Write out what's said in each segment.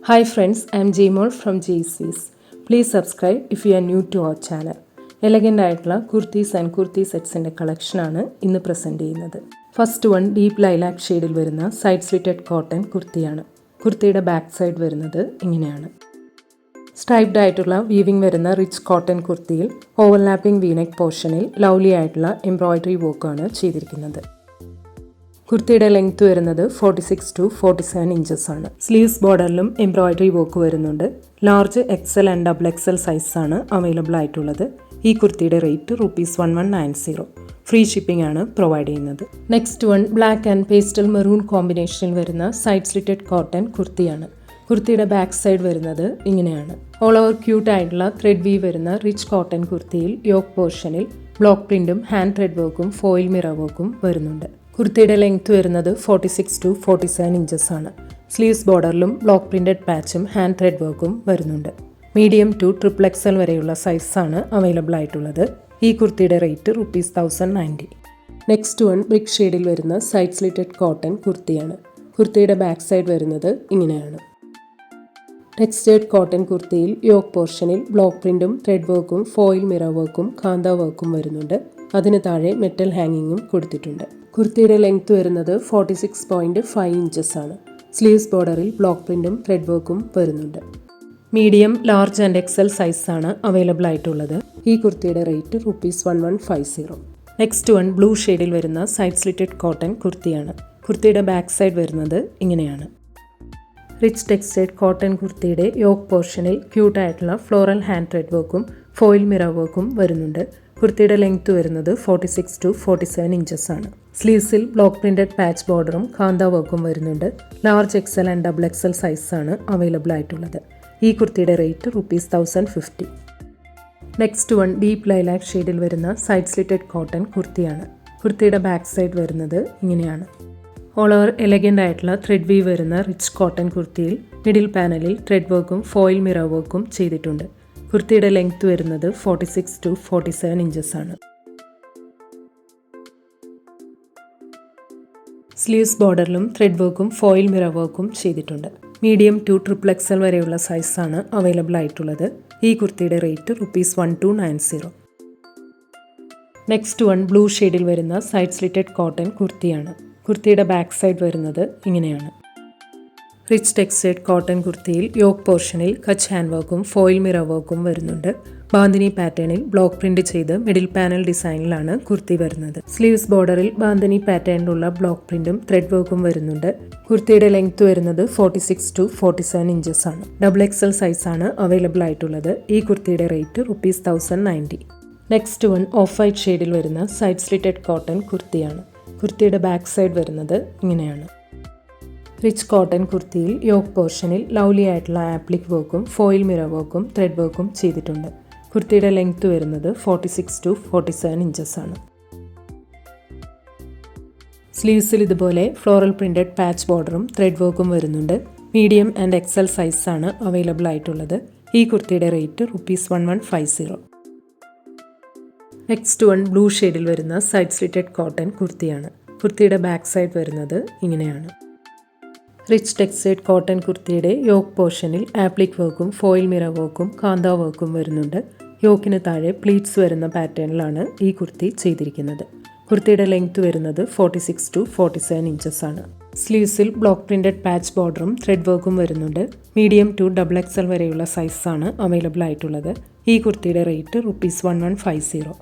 Hi friends, I am Jmol from JSWIS. Please subscribe if you are new to our channel. Elegant ആയിട്ടുള്ള kurtis and kurti സെറ്റ്സിൻ്റെ കളക്ഷനാണ് ഇന്ന് present ചെയ്യുന്നത്. First one deep lilac ഷെയ്ഡിൽ വരുന്ന side slitted cotton കുർത്തിയാണ്. കുർത്തിയുടെ back side വരുന്നത് ഇങ്ങനെയാണ്. സ്ട്രൈപ്ഡ് ആയിട്ടുള്ള വീവിംഗ് വരുന്ന റിച്ച് കോട്ടൺ കുർത്തിയിൽ ഓവർലാപ്പിംഗ് വീനെക്ക് പോർഷനിൽ ലവ്ലി ആയിട്ടുള്ള എംബ്രോയിഡറി വർക്കാണ് ചെയ്തിരിക്കുന്നത്. കുർത്തിയുടെ ലെങ്ത് വരുന്നത് 46 to 47 ഇഞ്ചസ് ആണ്. സ്ലീവ്സ് ബോർഡറിലും എംബ്രോയിഡറി വർക്ക് വരുന്നുണ്ട്. Large XL and double XL സൈസാണ് അവൈലബിൾ ആയിട്ടുള്ളത്. ഈ കുർത്തിയുടെ റേറ്റ് ₹1190. ഫ്രീ ഷിപ്പിംഗ് ആണ് പ്രൊവൈഡ് ചെയ്യുന്നത്. Next one black and pastel maroon കോമ്പിനേഷനിൽ വരുന്ന സൈഡ് സ്ലിറ്റഡ് കോട്ടൺ കുർത്തിയാണ്. കുർത്തിയുടെ ബാക്ക് സൈഡ് വരുന്നത് ഇങ്ങനെയാണ്. ഓൾ ഓവർ ക്യൂട്ട് ആയിട്ടുള്ള ത്രെഡ് വീവ് വരുന്ന റിച്ച് കോട്ടൺ കുർത്തിയിൽ യോക്ക് പോർഷനിൽ ബ്ലോക്ക് പ്രിന്റും ഹാൻഡ് ത്രെഡ് വർക്കും ഫോയിൽ മിറർ വർക്കും വരുന്നുണ്ട്. കുർത്തിയുടെ ലെങ്ത് വരുന്നത് 46 to 47 ഇഞ്ചസ് ആണ്. സ്ലീവ്സ് ബോർഡറിലും ബ്ലോക്ക് പ്രിന്റഡ് പാച്ചും ഹാൻഡ് ത്രെഡ് വർക്കും വരുന്നുണ്ട്. മീഡിയം ടു ട്രിപ്പിൾ എക്സൽ വരെയുള്ള സൈസാണ് അവൈലബിൾ ആയിട്ടുള്ളത്. ഈ കുർത്തിയുടെ റേറ്റ് ₹1090. നെക്സ്റ്റ് വൺ ബ്രിക്ക് ഷെയ്ഡിൽ വരുന്ന സൈഡ് സ്ലിറ്റഡ് കോട്ടൺ കുർത്തിയാണ്. കുർത്തിയുടെ ബാക്ക് സൈഡ് വരുന്നത് ഇങ്ങനെയാണ്. ടെക്സ്റ്റേർഡ് കോട്ടൺ കുർത്തിയിൽ യോക്ക് പോർഷനിൽ ബ്ലോക്ക് പ്രിന്റും ത്രെഡ് വർക്കും ഫോയിൽ മിറർ വർക്കും കാന്ത വർക്കും വരുന്നുണ്ട്. അതിന് താഴെ മെറ്റൽ ഹാങ്ങിങ്ങും കൊടുത്തിട്ടുണ്ട്. കുർത്തിയുടെ ലെങ്ത് വരുന്നത് 46.5 ഇഞ്ചസ് ആണ്. സ്ലീവ്സ് ബോർഡറിൽ ബ്ലോക്ക് പ്രിന്റും ത്രെഡ് വർക്കും വരുന്നുണ്ട്. മീഡിയം, ലാർജ് ആൻഡ് എക്സൽ സൈസാണ് അവൈലബിൾ ആയിട്ടുള്ളത്. ഈ കുർത്തിയുടെ റേറ്റ് ₹1150. നെക്സ്റ്റ് വൺ ബ്ലൂ ഷെയ്ഡിൽ വരുന്ന സൈഡ് സ്ലിറ്റഡ് കോട്ടൺ കുർത്തിയാണ്. കുർത്തിയുടെ ബാക്ക് സൈഡ് വരുന്നത് ഇങ്ങനെയാണ്. റിച്ച് ടെക്സ്റ്റേർഡ് കോട്ടൺ കുർത്തിയുടെ യോക്ക് പോർഷനിൽ ക്യൂട്ടായിട്ടുള്ള ഫ്ലോറൽ ഹാൻഡ് ത്രെഡ് വർക്കും ഫോയിൽ മിറർ വർക്കും വരുന്നുണ്ട്. കുർത്തിയുടെ ലെങ്ത് വരുന്നത് 46 to 47 ഇഞ്ചസ് ആണ്. സ്ലീവ്സിൽ ബ്ലോക്ക് പ്രിന്റഡ് പാച്ച് ബോർഡറും കാന്ത വർക്കും വരുന്നുണ്ട്. Large XL and double XL സൈസാണ് അവൈലബിൾ ആയിട്ടുള്ളത്. ഈ കുർത്തിയുടെ rate ₹1050. Next one deep lilac ഷെയ്ഡിൽ വരുന്ന സൈഡ് സ്ലിറ്റഡ് കോട്ടൺ കുർത്തിയാണ്. കുർത്തിയുടെ ബാക്ക് സൈഡ് വരുന്നത് ഇങ്ങനെയാണ്. ഓൾ ഓവർ എലഗൻ്റ് ആയിട്ടുള്ള ത്രെഡ് വീവ് വരുന്ന റിച്ച് കോട്ടൺ കുർത്തിയിൽ മിഡിൽ പാനലിൽ ത്രെഡ് വർക്കും ഫോയിൽ മിറർ വർക്കും ചെയ്തിട്ടുണ്ട്. കുർത്തിയുടെ ലെങ്ത് വരുന്നത് 46 to 47 ഇഞ്ചസ് ആണ്. സ്ലീവ്സ് ബോർഡറിലും ത്രെഡ് വർക്കും ഫോയിൽ മിറർ വർക്കും ചെയ്തിട്ടുണ്ട്. മീഡിയം ടു ട്രിപ്പിൾ എക്സൽ വരെയുള്ള സൈസാണ് അവൈലബിൾ ആയിട്ടുള്ളത്. ഈ കുർത്തിയുടെ റേറ്റ് ₹1290. നെക്സ്റ്റ് വൺ ബ്ലൂ ഷെയ്ഡിൽ വരുന്ന സൈഡ് സ്ലിറ്റഡ് കോട്ടൺ കുർത്തിയാണ്. കുർത്തിയുടെ ബാക്ക് സൈഡ് വരുന്നത് ഇങ്ങനെയാണ്. റിച്ച് ടെക്സ്റ്റേർഡ് കോട്ടൺ കുർത്തിയിൽ യോക്ക് പോർഷനിൽ കച്ച് ഹാൻഡ് വർക്കും ഫോയിൽ മിറർ വർക്കും വരുന്നുണ്ട്. ബാന്തിനി പാറ്റേണിൽ ബ്ലോക്ക് പ്രിന്റ് ചെയ്ത് മിഡിൽ പാനൽ ഡിസൈനിലാണ് കുർത്തി വരുന്നത്. സ്ലീവ്സ് ബോർഡറിൽ ബാന്തിനി പാറ്റേണിലുള്ള ബ്ലോക്ക് പ്രിന്റും ത്രെഡ് വർക്കും വരുന്നുണ്ട്. കുർത്തിയുടെ ലെങ്ത് വരുന്നത് 46 to 47 ഇഞ്ചസ് ആണ്. ഡബിൾ എക്സൽ സൈസാണ് അവൈലബിൾ ആയിട്ടുള്ളത്. ഈ കുർത്തിയുടെ rate ₹1090. Next one off white ഷെയ്ഡിൽ വരുന്ന സൈഡ് സ്ലിറ്റഡ് കോട്ടൺ കുർത്തിയാണ്. കുർത്തിയുടെ ബാക്ക് സൈഡ് വരുന്നത് ഇങ്ങനെയാണ്. റിച്ച് കോട്ടൺ കുർത്തിയിൽ യോക്ക് പോർഷനിൽ ലവ്ലി ആയിട്ടുള്ള ആപ്ലിക് വർക്കും ഫോയിൽ മിറർ വർക്കും ത്രെഡ് വർക്കും ചെയ്തിട്ടുണ്ട്. കുർത്തിയുടെ ലെങ്ത് വരുന്നത് 46 to 47 ഇഞ്ചസ് ആണ്. സ്ലീവ്സിൽ ഇതുപോലെ ഫ്ലോറൽ പ്രിന്റഡ് പാച്ച് ബോർഡറും ത്രെഡ് വർക്കും വരുന്നുണ്ട്. മീഡിയം ആൻഡ് എക്സൽ സൈസാണ് അവൈലബിൾ ആയിട്ടുള്ളത്. ഈ കുർത്തിയുടെ റേറ്റ് ₹1150. നെക്സ്റ്റ് വൺ ബ്ലൂ ഷെയ്ഡിൽ വരുന്ന സൈഡ് സ്ലിറ്റഡ് കോട്ടൺ കുർത്തിയാണ്. കുർത്തിയുടെ ബാക്ക് സൈഡ് വരുന്നത് ഇങ്ങനെയാണ്. റിച്ച് ടെക്സ്റ്റേർഡ് കോട്ടൺ കുർത്തിയുടെ യോക്ക് പോർഷനിൽ ആപ്ലിക് വർക്കും ഫോയിൽ മിറർ വർക്കും കാന്ത വർക്കും വരുന്നുണ്ട്. യോക്കിന് താഴെ പ്ലീറ്റ്സ് വരുന്ന പാറ്റേണിലാണ് ഈ കുർത്തി ചെയ്തിരിക്കുന്നത്. കുർത്തിയുടെ ലെങ്ത് വരുന്നത് 46 to 47 ഇഞ്ചസ് ആണ്. സ്ലീവ്സിൽ ബ്ലോക്ക് പ്രിന്റഡ് പാച്ച് ബോർഡറും ത്രെഡ് വർക്കും വരുന്നുണ്ട്. മീഡിയം ടു ഡബിൾ എക്സൽ വരെയുള്ള സൈസാണ് അവൈലബിൾ ആയിട്ടുള്ളത്. ഈ കുർത്തിയുടെ റേറ്റ് ₹1150.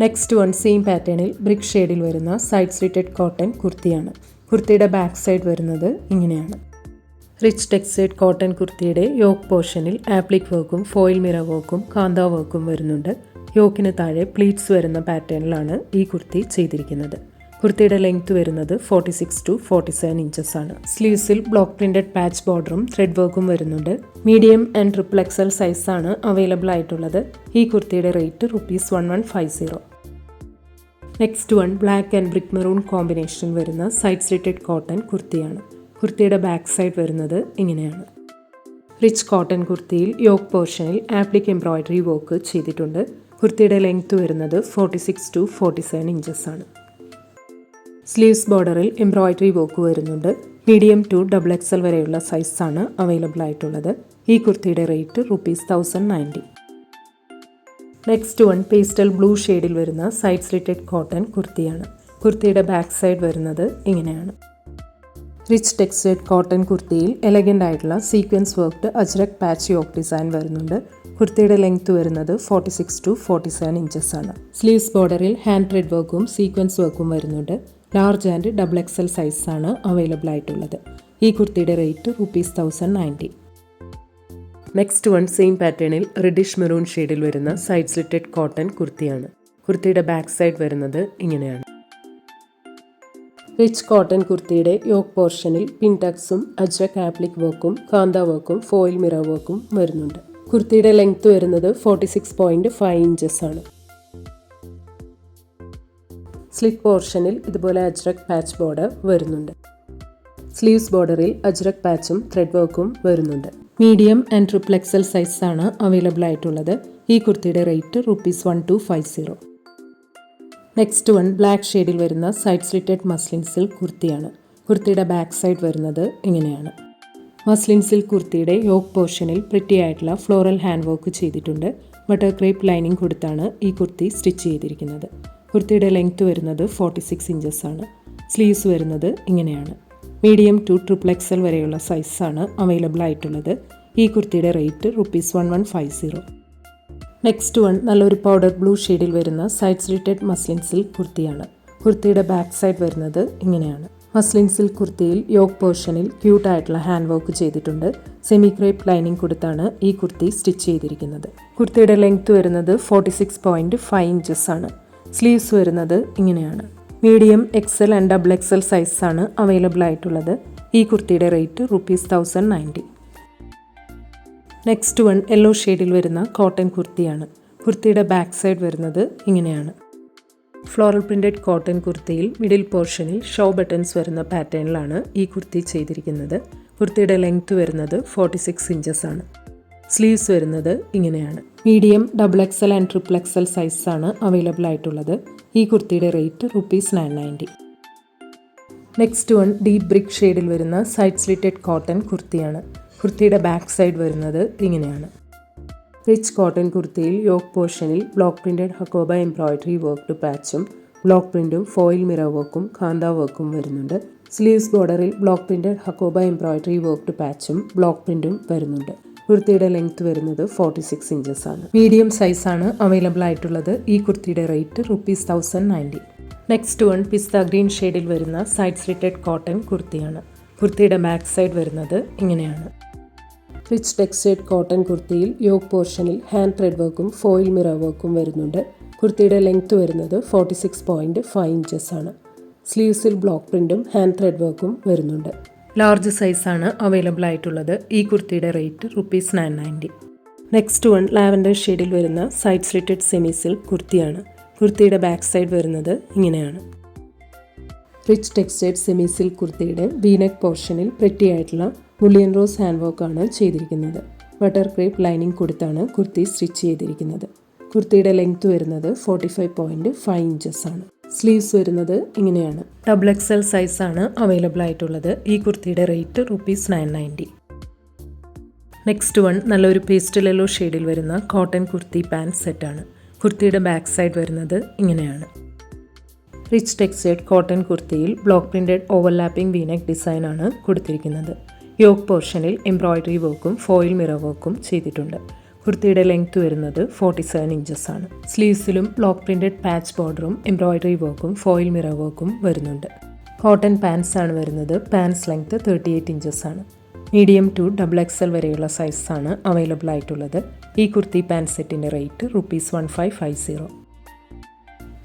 നെക്സ്റ്റ് വൺ സെയിം പാറ്റേണിൽ ബ്രിക്ക് ഷെയ്ഡിൽ വരുന്ന സൈഡ് സ്ലിറ്റഡ് കോട്ടൺ കുർത്തിയാണ്. കുർത്തിയുടെ ബാക്ക് സൈഡ് വരുന്നത് ഇങ്ങനെയാണ്. റിച്ച് ടെക്സ്റ്റേർഡ് കോട്ടൺ കുർത്തിയുടെ യോക്ക് പോർഷനിൽ ആപ്ലിക് വർക്കും ഫോയിൽ മിറർ വർക്കും കാന്ത വർക്കും വരുന്നുണ്ട്. യോക്കിന് താഴെ പ്ലീറ്റ്സ് വരുന്ന പാറ്റേണിലാണ് ഈ കുർത്തി ചെയ്തിരിക്കുന്നത്. കുർത്തിയുടെ ലെങ്ത് വരുന്നത് 46 to 47 ഇഞ്ചസ് ആണ്. സ്ലീവ്സിൽ ബ്ലോക്ക് പ്രിന്റഡ് പാച്ച് ബോർഡറും ത്രെഡ് വർക്കും വരുന്നുണ്ട്. മീഡിയം ആൻഡ് ട്രിപ്പിൾ എക്സൽ സൈസാണ് അവൈലബിൾ ആയിട്ടുള്ളത്. ഈ കുർത്തിയുടെ rate ₹1150. Next one black and brick maroon combination വരുന്ന സൈഡ് സ്ലിറ്റഡ് കോട്ടൺ കുർത്തിയാണ്. കുർത്തിയുടെ ബാക്ക് സൈഡ് വരുന്നത് ഇങ്ങനെയാണ്. റിച്ച് കോട്ടൺ കുർത്തിയിൽ യോക്ക് പോർഷനിൽ ആപ്ലിക് എംബ്രോയിഡറി വർക്ക് ചെയ്തിട്ടുണ്ട്. കുർത്തിയുടെ ലെങ്ത് വരുന്നത് 46 to 47 ഇഞ്ചസ് ആണ്. സ്ലീവ്സ് ബോർഡറിൽ എംബ്രോയിഡറി വർക്ക് വരുന്നുണ്ട്. മീഡിയം ടു XXL വരെയുള്ള സൈസാണ് അവൈലബിൾ ആയിട്ടുള്ളത്. ഈ കുർത്തിയുടെ rate ₹1090. Next one pastel blue ഷെയ്ഡിൽ വരുന്ന സൈഡ് സ്ലിറ്റഡ് കോട്ടൺ കുർത്തിയാണ്. കുർത്തിയുടെ ബാക്ക് സൈഡ് വരുന്നത് ഇങ്ങനെയാണ്. റിച്ച് ടെക്സ്റ്റേർഡ് കോട്ടൺ കുർത്തിയിൽ എലഗൻ്റ് ആയിട്ടുള്ള sequins worked ajrak patch yoke design വരുന്നുണ്ട്. കുർത്തിയുടെ ലെങ്ത് വരുന്നത് 46 to 47 ഇഞ്ചസ് ആണ്. സ്ലീവ്സ് ബോർഡറിൽ ഹാൻഡ് ത്രെഡ് വർക്കും സീക്വൻസ് വർക്കും വരുന്നുണ്ട്. ലാർജ് ആൻഡ് XXL സൈസാണ് അവൈലബിൾ ആയിട്ടുള്ളത്. ഈ കുർത്തിയുടെ റേറ്റ് ₹1090. നെക്സ്റ്റ് വൺ സെയിം പാറ്റേണിൽ റെഡിഷ് മെറൂൺ ഷെയ്ഡിൽ വരുന്ന സൈഡ് സ്ലിറ്റഡ് കോട്ടൺ കുർത്തിയാണ്. കുർത്തിയുടെ ബാക്ക് സൈഡ് വരുന്നത് ഇങ്ങനെയാണ്. റിച്ച് കോട്ടൺ കുർത്തിയുടെ യോക്ക് പോർഷനിൽ പിൻടക്സും അജ്രക് ആപ്ലിക് വർക്കും കാന്ത വർക്കും ഫോയിൽ മിറർ വർക്കും വരുന്നുണ്ട്. കുർത്തിയുടെ ലെങ്ത് വരുന്നത് 46.5 ഇഞ്ചസ് ആണ്. സ്ലിറ്റ് പോർഷനിൽ ഇതുപോലെ അജ്രക് പാച്ച് ബോർഡർ വരുന്നുണ്ട്. സ്ലീവ്സ് ബോർഡറിൽ അജ്രക് പാച്ചും ത്രെഡ് വർക്കും വരുന്നുണ്ട്. മീഡിയം ആൻഡ് XXL സൈസാണ് അവൈലബിൾ ആയിട്ടുള്ളത്. ഈ കുർത്തിയുടെ റേറ്റ് ₹1250. നെക്സ്റ്റ് വൺ ബ്ലാക്ക് ഷെയ്ഡിൽ വരുന്ന സൈഡ് സ്ലിറ്റഡ് മസ്ലിൻ സിൽക്ക് കുർത്തിയാണ്. കുർത്തിയുടെ ബാക്ക് സൈഡ് വരുന്നത് ഇങ്ങനെയാണ്. മസ്ലിൻ സിൽക്ക് കുർത്തിയുടെ യോക്ക് പോർഷനിൽ പ്രിറ്റി ആയിട്ടുള്ള ഫ്ലോറൽ ഹാൻഡ് വർക്ക് ചെയ്തിട്ടുണ്ട്. ബട്ടർ ക്രേപ്പ് ലൈനിങ് കൊടുത്താണ് ഈ കുർത്തി സ്റ്റിച്ച് ചെയ്തിരിക്കുന്നത്. കുർത്തിയുടെ ലെങ്ത് വരുന്നത് 46 ഇഞ്ചസ് ആണ്. സ്ലീവ്സ് വരുന്നത് ഇങ്ങനെയാണ്. മീഡിയം ടു XXL വരെയുള്ള സൈസാണ് അവൈലബിൾ ആയിട്ടുള്ളത്. ഈ കുർത്തിയുടെ റേറ്റ് ₹1150. നെക്സ്റ്റ് വൺ നല്ലൊരു പൗഡർ ബ്ലൂ ഷെയ്ഡിൽ വരുന്ന സൈഡ് സ്ലിറ്റഡ് മസ്ലിൻ സിൽക്ക് കുർത്തിയാണ്. കുർത്തിയുടെ ബാക്ക് സൈഡ് വരുന്നത് ഇങ്ങനെയാണ്. മസ്ലിൻ സിൽക്ക് കുർത്തിയിൽ യോക്ക് പോർഷനിൽ ക്യൂട്ടായിട്ടുള്ള ഹാൻഡ് വർക്ക് ചെയ്തിട്ടുണ്ട്. സെമി ക്രേപ്പ് ലൈനിങ് കൊടുത്താണ് ഈ കുർത്തി സ്റ്റിച്ച് ചെയ്തിരിക്കുന്നത്. കുർത്തിയുടെ ലെങ്ത് വരുന്നത് 46.5 ഇഞ്ചസ് ആണ്. സ്ലീവ്സ് വരുന്നത് ഇങ്ങനെയാണ്. മീഡിയം XL ആൻഡ് XXL സൈസാണ് അവൈലബിൾ ആയിട്ടുള്ളത്. ഈ കുർത്തിയുടെ റേറ്റ് ₹1090. നെക്സ്റ്റ് വൺ യെല്ലോ ഷെയ്ഡിൽ വരുന്ന കോട്ടൺ കുർത്തിയാണ്. കുർത്തിയുടെ ബാക്ക് സൈഡ് വരുന്നത് ഇങ്ങനെയാണ്. ഫ്ലോറൽ പ്രിൻറ്റഡ് കോട്ടൺ കുർത്തിയിൽ മിഡിൽ പോർഷനിൽ ഷോ ബട്ടൺസ് വരുന്ന പാറ്റേണിലാണ് ഈ കുർത്തി ചെയ്തിരിക്കുന്നത്. കുർത്തിയുടെ ലെങ്ത് വരുന്നത് 46 ഇഞ്ചസ് ആണ്. സ്ലീവ്സ് വരുന്നത് ഇങ്ങനെയാണ്. മീഡിയം XXL ആൻഡ് XXL സൈസാണ് അവൈലബിൾ ആയിട്ടുള്ളത്. ഈ കുർത്തിയുടെ rate ₹990. Next one deep brick ഷെയ്ഡിൽ വരുന്ന സൈഡ് സ്ലിറ്റഡ് കോട്ടൺ കുർത്തിയാണ്. കുർത്തിയുടെ ബാക്ക് സൈഡ് വരുന്നത് ഇങ്ങനെയാണ്. റിച്ച് കോട്ടൺ കുർത്തിയിൽ യോക്ക് പോർഷനിൽ block printed hakoba embroidery worked പാച്ചും ബ്ലോക്ക് പ്രിൻറ്റും ഫോയിൽ മിറർ വർക്കും കാന്ത വർക്കും വരുന്നുണ്ട്. സ്ലീവ്സ് ബോർഡറിൽ block printed hakoba embroidery worked പാച്ചും ബ്ലോക്ക് പ്രിൻറ്റും വരുന്നുണ്ട്. കുർത്തിയുടെ ലെങ്ത് വരുന്നത് 46 ഇഞ്ചസ് ആണ്. മീഡിയം സൈസാണ് അവൈലബിൾ ആയിട്ടുള്ളത്. ഈ കുർത്തിയുടെ റേറ്റ് ₹1090. നെക്സ്റ്റ് വൺ പിസ്ത ഗ്രീൻ ഷെയ്ഡിൽ വരുന്ന സൈഡ് സ്ലിറ്റഡ് കോട്ടൺ കുർത്തിയാണ്. കുർത്തിയുടെ ബാക്ക് സൈഡ് വരുന്നത് ഇങ്ങനെയാണ്. റിച്ച് ടെക്സ്റ്റേർഡ് കോട്ടൺ കുർത്തിയിൽ യോക്ക് പോർഷനിൽ ഹാൻഡ് ത്രെഡ് വർക്കും ഫോയിൽ മിറർ വർക്കും വരുന്നുണ്ട്. കുർത്തിയുടെ ലെങ്ത് വരുന്നത് 46.5 ഇഞ്ചസ് ആണ്. സ്ലീവ്സിൽ ബ്ലോക്ക് പ്രിൻറ്റും ഹാൻഡ് ത്രെഡ് വർക്കും വരുന്നുണ്ട്. ലാർജ് സൈസാണ് അവൈലബിൾ ആയിട്ടുള്ളത്. ഈ കുർത്തിയുടെ റേറ്റ് ₹990. നെക്സ്റ്റ് വൺ ലാവൻഡർ ഷെയ്ഡിൽ വരുന്ന സൈഡ് സ്ലിറ്റഡ് സെമി സിൽക്ക് കുർത്തിയാണ്. കുർത്തിയുടെ ബാക്ക് സൈഡ് വരുന്നത് ഇങ്ങനെയാണ്. റിച്ച് ടെക്സ്റ്റേർഡ് സെമി സിൽക്ക് കുർത്തിയുടെ വീനെക്ക് പോർഷനിൽ പ്രിറ്റി ആയിട്ടുള്ള മുള്ളിയൻ റോസ് ഹാൻഡ് വർക്കാണ് ചെയ്തിരിക്കുന്നത്. ബട്ടർ ക്രേപ്പ് ലൈനിങ് കൊടുത്താണ് കുർത്തി സ്റ്റിച്ച് ചെയ്തിരിക്കുന്നത്. കുർത്തിയുടെ ലെങ്ത് വരുന്നത് 45.5 ഇഞ്ചസ് ആണ്. സ്ലീവ്സ് വരുന്നത് ഇങ്ങനെയാണ്. XXL സൈസാണ് അവൈലബിൾ ആയിട്ടുള്ളത്. ഈ കുർത്തിയുടെ റേറ്റ് ₹990. നെക്സ്റ്റ് വൺ നല്ലൊരു പേസ്റ്റൽ യെല്ലോ ഷെയ്ഡിൽ വരുന്ന കോട്ടൺ കുർത്തി പാൻറ് സെറ്റാണ്. കുർത്തിയുടെ ബാക്ക് സൈഡ് വരുന്നത് ഇങ്ങനെയാണ്. റിച്ച് ടെക്സ്റ്റേർഡ് കോട്ടൺ കുർത്തിയിൽ ബ്ലോക്ക് പ്രിൻറ്റഡ് ഓവർലാപ്പിംഗ് വീനെക്ക് ഡിസൈനാണ് കൊടുത്തിരിക്കുന്നത്. യോക്ക് പോർഷനിൽ എംബ്രോയിഡറി വർക്കും ഫോയിൽ മിറർ വർക്കും ചെയ്തിട്ടുണ്ട്. കുർത്തിയുടെ ലെങ്ത് വരുന്നത് 47 ഇഞ്ചസ് ആണ്. സ്ലീവ്സിലും ബ്ലോക്ക് പ്രിൻറ്റഡ് പാച്ച് ബോർഡറും എംബ്രോയിഡറി വർക്കും ഫോയിൽ മിറർ വർക്കും വരുന്നുണ്ട്. കോട്ടൺ പാൻസ് ആണ് വരുന്നത്. പാൻസ് ലെങ്ത് 38 ഇഞ്ചസ് ആണ്. മീഡിയം ടു XXL വരെയുള്ള സൈസാണ് അവൈലബിൾ ആയിട്ടുള്ളത്. ഈ കുർത്തി പാൻറ് സെറ്റിൻ്റെ റേറ്റ് ₹1550.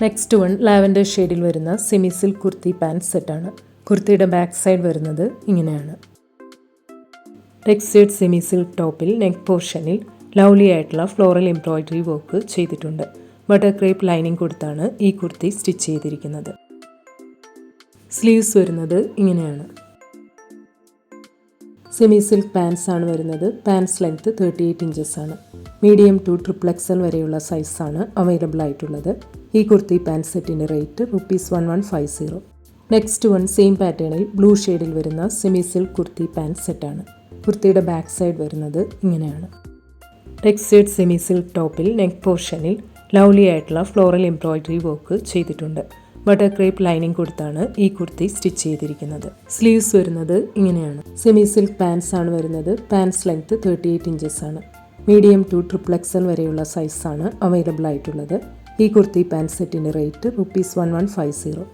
നെക്സ്റ്റ് വൺ ലാവൻഡർ ഷെയ്ഡിൽ വരുന്ന സെമി സിൽക്ക് കുർത്തി പാൻറ് സെറ്റാണ്. കുർത്തിയുടെ ബാക്ക് സൈഡ് വരുന്നത് ഇങ്ങനെയാണ്. ടെക്സ്റ്റേർഡ് സെമി സിൽക്ക് ടോപ്പിൽ നെക്ക് പോർഷനിൽ ലവ്ലി ആയിട്ടുള്ള ഫ്ലോറൽ എംബ്രോയിഡറി വർക്ക് ചെയ്തിട്ടുണ്ട്. ബട്ടർ ക്രേപ്പ് ലൈനിങ് കൊടുത്താണ് ഈ കുർത്തി സ്റ്റിച്ച് ചെയ്തിരിക്കുന്നത്. സ്ലീവ്സ് വരുന്നത് ഇങ്ങനെയാണ്. സെമി സിൽക്ക് പാൻസ് ആണ് വരുന്നത്. പാൻസ് ലെങ്ത് 38 ഇഞ്ചസ് ആണ്. മീഡിയം ടു XXL വരെയുള്ള സൈസാണ് അവൈലബിൾ ആയിട്ടുള്ളത്. ഈ കുർത്തി പാൻറ് സെറ്റിൻ്റെ റേറ്റ് ₹1150. നെക്സ്റ്റ് വൺ സെയിം പാറ്റേണിൽ ബ്ലൂ ഷെയ്ഡിൽ വരുന്ന സെമി സിൽക്ക് കുർത്തി പാൻറ് സെറ്റാണ്. കുർത്തിയുടെ ബാക്ക് സൈഡ് വരുന്നത് ഇങ്ങനെയാണ്. ടെക്സ് സൈഡ് സെമി സിൽക്ക് ടോപ്പിൽ നെക്ക് പോർഷനിൽ ലവ്ലി ആയിട്ടുള്ള ഫ്ലോറൽ എംബ്രോയിഡറി വർക്ക് ചെയ്തിട്ടുണ്ട്. ബട്ടർ ക്രേപ്പ് ലൈനിങ് കൊടുത്താണ് ഈ കുർത്തി സ്റ്റിച്ച് ചെയ്തിരിക്കുന്നത്. സ്ലീവ്സ് വരുന്നത് ഇങ്ങനെയാണ്. സെമി സിൽക്ക് പാൻസ് ആണ് വരുന്നത്. പാൻസ് ലെങ്ത് 38 ഇഞ്ചസ് ആണ്. മീഡിയം ടു XXL വരെയുള്ള സൈസാണ് അവൈലബിൾ ആയിട്ടുള്ളത്. ഈ കുർത്തി പാൻറ് സെറ്റിൻ്റെ rate ₹1150.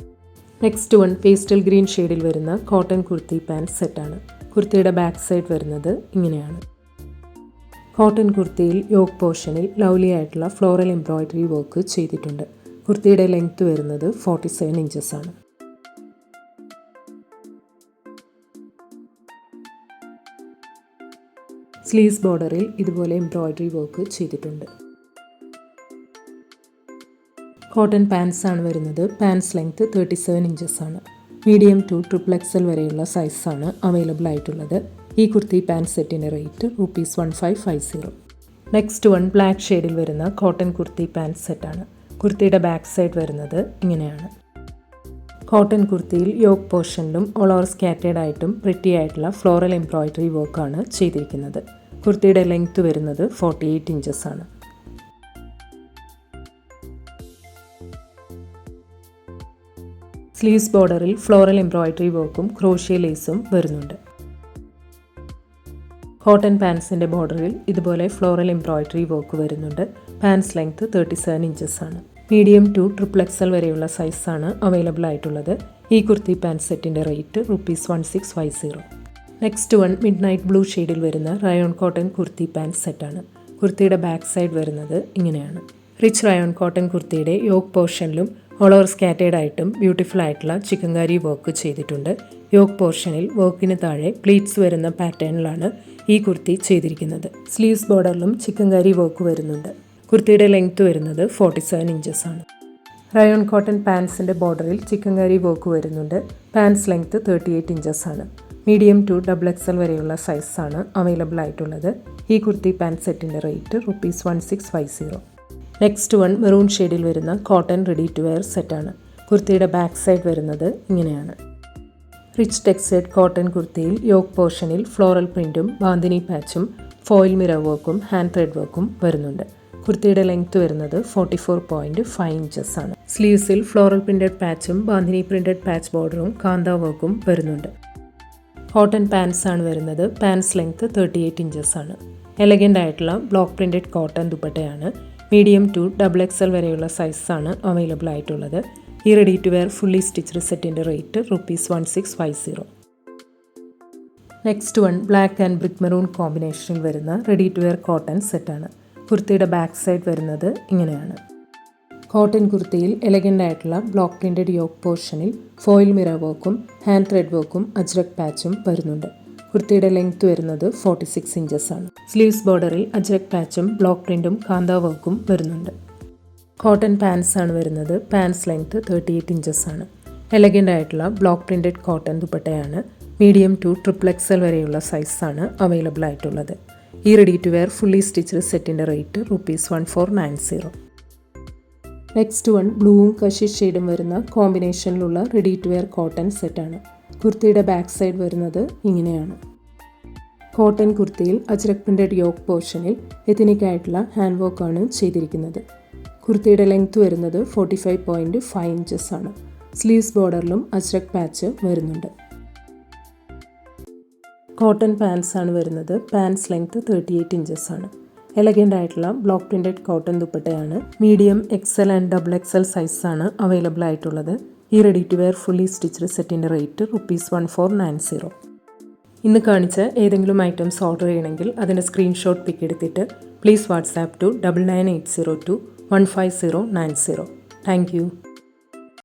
Next one pastel green ഷെയ്ഡിൽ വരുന്ന കോട്ടൺ കുർത്തി പാൻറ് സെറ്റാണ്. കുർത്തിയുടെ ബാക്ക് സൈഡ് വരുന്നത് ഇങ്ങനെയാണ്. കോട്ടൺ കുർത്തിയിൽ യോക്ക് പോർഷനിൽ ലവ്ലി ആയിട്ടുള്ള ഫ്ലോറൽ എംബ്രോയിഡറി വർക്ക് ചെയ്തിട്ടുണ്ട്. കുർത്തിയുടെ ലെങ്ത് വരുന്നത് 47 ഇഞ്ചസ് ആണ്. സ്ലീവ്സ് ബോർഡറിൽ ഇതുപോലെ എംബ്രോയിഡറി വർക്ക് ചെയ്തിട്ടുണ്ട്. കോട്ടൺ പാൻസ് ആണ് വരുന്നത്. പാൻസ് ലെങ്ത് 37 ഇഞ്ചസ് ആണ്. മീഡിയം ടു XXL വരെയുള്ള സൈസാണ് അവൈലബിൾ ആയിട്ടുള്ളത്. ഈ കുർത്തി പാൻറ് സെറ്റിൻ്റെ റേറ്റ് ₹1550. നെക്സ്റ്റ് വൺ ബ്ലാക്ക് ഷെയ്ഡിൽ വരുന്ന കോട്ടൺ കുർത്തി പാൻറ് സെറ്റാണ്. കുർത്തിയുടെ ബാക്ക് സൈഡ് വരുന്നത് ഇങ്ങനെയാണ്. കോട്ടൺ കുർത്തിയിൽ യോക്ക് പോർഷനിലും ഓൾ ഓവർ സ്കാറ്റേഡ് ആയിട്ടും പ്രിറ്റി ആയിട്ടുള്ള ഫ്ലോറൽ എംബ്രോയിഡറി വർക്കാണ് ചെയ്തിരിക്കുന്നത്. കുർത്തിയുടെ ലെങ്ത് വരുന്നത് 48 ഇഞ്ചസ് ആണ്. സ്ലീവ്സ് ബോർഡറിൽ ഫ്ലോറൽ എംബ്രോയിഡറി വർക്കും ക്രോഷ്യ ലേസും വരുന്നുണ്ട്. കോട്ടൺ പാൻസിൻ്റെ ബോർഡറിൽ ഇതുപോലെ ഫ്ലോറൽ എംബ്രോയിഡറി വർക്ക് വരുന്നുണ്ട്. പാൻസ് ലെങ്ത് 37 ഇഞ്ചസ് ആണ്. മീഡിയം ടു XXL വരെയുള്ള സൈസാണ് അവൈലബിൾ ആയിട്ടുള്ളത്. ഈ കുർത്തി പാൻറ് സെറ്റിൻ്റെ rate ₹1650. Next one midnight blue ഷെയ്ഡിൽ വരുന്ന റയോൺ കോട്ടൺ കുർത്തി പാൻറ് സെറ്റാണ്. കുർത്തിയുടെ ബാക്ക് സൈഡ് വരുന്നത് ഇങ്ങനെയാണ്. റിച്ച് റയോൺ കോട്ടൺ കുർത്തിയുടെ യോക്ക് പോർഷനിലും ഓൾ ഓവർ സ്കാറ്റേഡ് ആയിട്ടും ബ്യൂട്ടിഫുൾ ആയിട്ടുള്ള ചിക്കൻകാരി വർക്ക് ചെയ്തിട്ടുണ്ട്. യോക്ക് പോർഷനിൽ വർക്കിന് താഴെ പ്ലീറ്റ്സ് വരുന്ന പാറ്റേണിലാണ് ഈ കുർത്തി ചെയ്തിരിക്കുന്നത്. സ്ലീവ്സ് ബോർഡറിലും ചിക്കൻകാരി വർക്ക് വരുന്നുണ്ട്. കുർത്തിയുടെ ലെങ്ത് വരുന്നത് 47 ഇഞ്ചസ് ആണ്. റയോൺ കോട്ടൺ പാൻസിൻ്റെ ബോർഡറിൽ ചിക്കൻകാരി വർക്ക് വരുന്നുണ്ട്. പാൻസ് ലെങ്ത് 38 ഇഞ്ചസ് ആണ്. മീഡിയം ടു XXL വരെയുള്ള സൈസാണ് അവൈലബിൾ ആയിട്ടുള്ളത്. ഈ കുർത്തി പാൻറ് സെറ്റിൻ്റെ റേറ്റ് ₹1650. നെക്സ്റ്റ് വൺ മെറൂൺ ഷെയ്ഡിൽ വരുന്ന കോട്ടൺ റെഡി ടു വെയർ സെറ്റാണ്. കുർത്തിയുടെ ബാക്ക് സൈഡ് വരുന്നത് ഇങ്ങനെയാണ്. റിച്ച് ടെക്സ്റ്റൈഡ് കോട്ടൺ കുർത്തിയിൽ യോക്ക് പോർഷനിൽ ഫ്ലോറൽ പ്രിൻറ്റും ബാന്തിനി പാച്ചും ഫോയിൽ മിറർ വർക്കും ഹാൻഡ് ത്രെഡ് വർക്കും വരുന്നുണ്ട്. കുർത്തിയുടെ ലെങ്ത് വരുന്നത് 44.5 ഇഞ്ചസ് ആണ്. സ്ലീവ്സിൽ ഫ്ലോറൽ പ്രിൻറ്റഡ് പാച്ചും ബാന്തിനി പ്രിൻറ്റഡ് പാച്ച് ബോർഡറും കാന്ത വർക്കും വരുന്നുണ്ട്. കോട്ടൺ പാൻസ് ആണ് വരുന്നത്. പാൻസ് ലെങ്ത് 38 ഇഞ്ചസ് ആണ്. എലഗൻ്റ് ആയിട്ടുള്ള ബ്ലോക്ക് പ്രിൻറ്റഡ് കോട്ടൺ ദുപ്പട്ടയാണ്. മീഡിയം ടു XXL വരെയുള്ള സൈസാണ് അവൈലബിൾ ആയിട്ടുള്ളത്. ഈ ready to wear fully stitched സെറ്റിൻ്റെ rate ₹1650. Next one black and brick maroon കോമ്പിനേഷനിൽ വരുന്ന റെഡി ടു വെയർ കോട്ടൺ സെറ്റാണ്. കുർത്തിയുടെ ബാക്ക് സൈഡ് വരുന്നത് ഇങ്ങനെയാണ്. കോട്ടൺ കുർത്തിയിൽ എലഗൻ്റ് ആയിട്ടുള്ള ബ്ലോക്ക് പ്രിൻറ്റഡ് യോക്ക് പോർഷനിൽ ഫോയിൽ മിറർ വർക്കും ഹാൻഡ് ത്രെഡ് വർക്കും അജ്രക് പാച്ചും വരുന്നുണ്ട്. കുർത്തിയുടെ ലെങ്ത് വരുന്നത് 46 ഇഞ്ചസ് ആണ്. സ്ലീവ്സ് ബോർഡറിൽ അജ്രക് പാച്ചും ബ്ലോക്ക് പ്രിൻറ്റും കാന്ത വർക്കും വരുന്നുണ്ട്. കോട്ടൺ പാൻസ് ആണ് വരുന്നത്. പാൻസ് ലെങ്ത് 38 ഇഞ്ചസ് ആണ്. എലഗൻ്റ് ആയിട്ടുള്ള ബ്ലോക്ക് പ്രിൻറ്റഡ് കോട്ടൺ ദുപ്പട്ടയാണ്. മീഡിയം ടു XXL വരെയുള്ള സൈസാണ് അവൈലബിൾ ആയിട്ടുള്ളത്. ഈ ready to wear fully stitched സെറ്റിൻ്റെ റേറ്റ് ₹1490. നെക്സ്റ്റ് വൺ ബ്ലൂവും കഷിഷ് ഷെയ്ഡും വരുന്ന കോമ്പിനേഷനിലുള്ള റെഡി ടു വെയർ കോട്ടൺ സെറ്റാണ്. കുർത്തിയുടെ ബാക്ക് സൈഡ് വരുന്നത് ഇങ്ങനെയാണ്. കോട്ടൺ കുർത്തിയിൽ അജ്രക് പ്രിൻറ്റഡ് യോക്ക് പോർഷനിൽ എത്തനിക് ആയിട്ടുള്ള ഹാൻഡ് വർക്കാണ് ചെയ്തിരിക്കുന്നത്. കുർത്തിയുടെ ലെങ്ത് വരുന്നത് 45.5 ഇഞ്ചസ് ആണ്. സ്ലീവ്സ് ബോർഡറിലും അജ്രക് പാച്ച് വരുന്നുണ്ട്. കോട്ടൺ പാൻസ് ആണ് വരുന്നത്. പാൻസ് ലെങ്ത് 38 ഇഞ്ചസ് ആണ്. എലഗൻ്റ് ആയിട്ടുള്ള ബ്ലോക്ക് പ്രിൻറ്റഡ് കോട്ടൺ ദുപ്പട്ടയാണ്. മീഡിയം XL ആൻഡ് XXL സൈസാണ് അവൈലബിൾ ആയിട്ടുള്ളത്. ഈ ready to wear fully stitched സെറ്റിൻ്റെ റേറ്റ് ₹1490. ഇന്ന് കാണിച്ച ഏതെങ്കിലും ഐറ്റംസ് ഓർഡർ ചെയ്യണമെങ്കിൽ അതിൻ്റെ സ്ക്രീൻഷോട്ട് പിക്ക് എടുത്തിട്ട് please WhatsApp to 9980215090. Thank U.